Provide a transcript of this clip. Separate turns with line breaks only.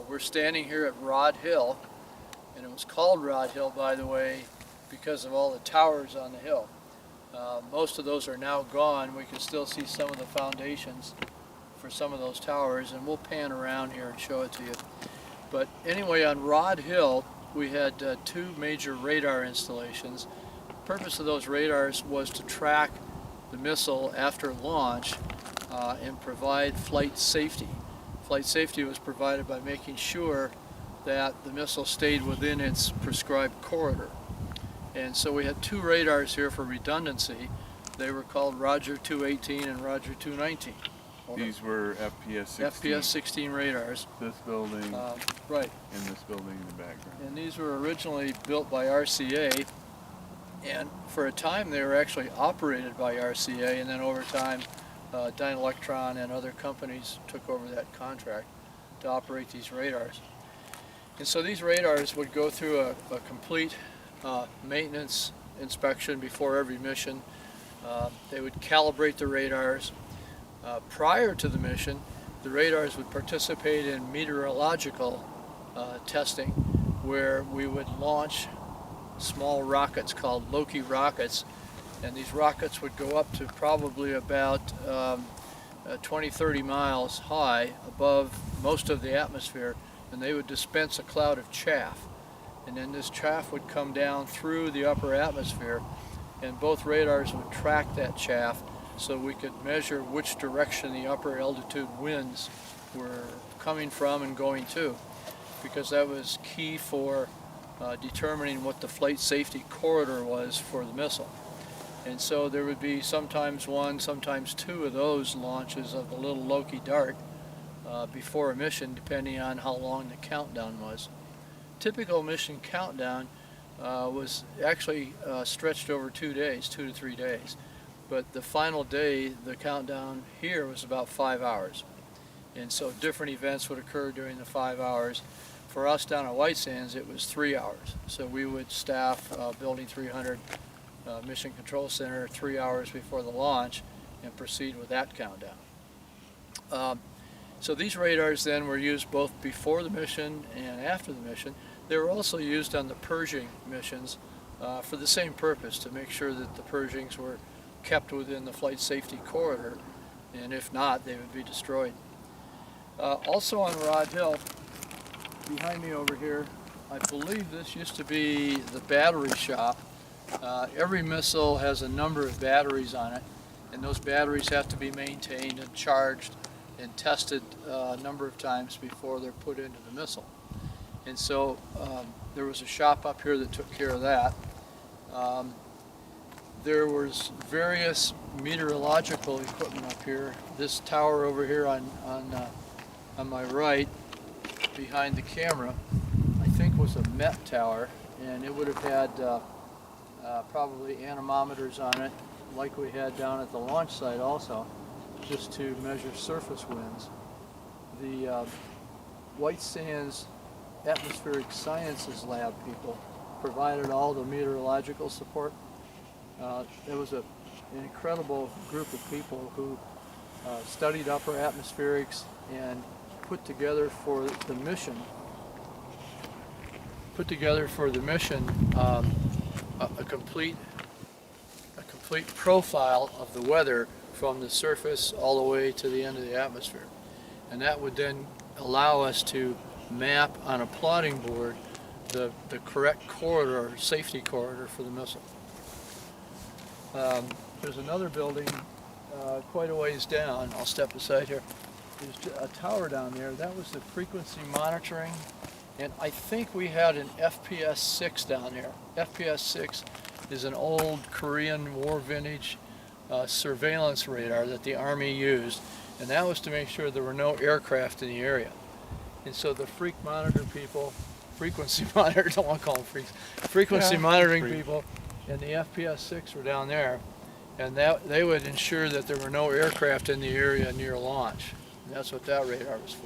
We're standing here at Rod Hill, and it was called Rod Hill, by the way, because of all the towers on the hill. Most of those are now gone. We can still see some of the foundations for some of those towers, and we'll pan around here and show it to you. But anyway, on Rod Hill, we had two major radar installations. The purpose of those radars was to track the missile after launch and provide flight safety. Flight safety was provided by making sure that the missile stayed within its prescribed corridor. And so we had two radars here for redundancy. They were called Roger 218 and Roger 219.
These were FPS 16.
FPS 16 radars.
This building,
right.
and this building in the background.
And these were originally built by RCA, and for a time they were actually operated by RCA, and then over time Dynelectron and other companies took over that contract to operate these radars. And so these radars would go through a complete maintenance inspection before every mission. They would calibrate the radars. Prior to the mission, the radars would participate in meteorological testing, where we would launch small rockets called Loki rockets, and these rockets would go up to probably about 20-30 miles high above most of the atmosphere, and they would dispense a cloud of chaff. And then this chaff would come down through the upper atmosphere, and both radars would track that chaff so we could measure which direction the upper altitude winds were coming from and going to, because that was key for determining what the flight safety corridor was for the missile. And so there would be sometimes one, sometimes two of those launches of the little Loki dart before a mission, depending on how long the countdown was. Typical mission countdown was actually stretched over 2 days, 2 to 3 days. But the final day, the countdown here was about 5 hours. And so different events would occur during the 5 hours. For us down at White Sands, it was 3 hours. So we would staff Building 300 Mission Control Center 3 hours before the launch and proceed with that countdown. So these radars then were used both before the mission and after the mission. They were also used on the Pershing missions for the same purpose, to make sure that the Pershings were kept within the flight safety corridor, and if not, they would be destroyed. Also on Rod Hill, behind me over here, I believe this used to be the battery shop. Every missile has a number of batteries on it, and those batteries have to be maintained and charged and tested a number of times before they're put into the missile. And so there was a shop up here that took care of that. There was various meteorological equipment up here. This tower over here on my right, behind the camera, I think was a Met tower, and it would have had probably anemometers on it, like we had down at the launch site also, just to measure surface winds. The White Sands Atmospheric Sciences Lab people provided all the meteorological support. There was an incredible group of people who studied upper atmospherics and put together for the mission a complete profile of the weather from the surface all the way to the end of the atmosphere. And that would then allow us to map on a plotting board the correct corridor, safety corridor for the missile. There's another building quite a ways down. I'll step aside here. There's a tower down there. That was the frequency monitoring, and I think we had an FPS 6 down there. FPS 6 is an old Korean War vintage surveillance radar that the Army used, and that was to make sure there were no aircraft in the area. And so the frequency monitor, don't want to call them freaks, frequency monitoring people, and the FPS 6 were down there, and they would ensure that there were no aircraft in the area near launch. And that's what that radar was for.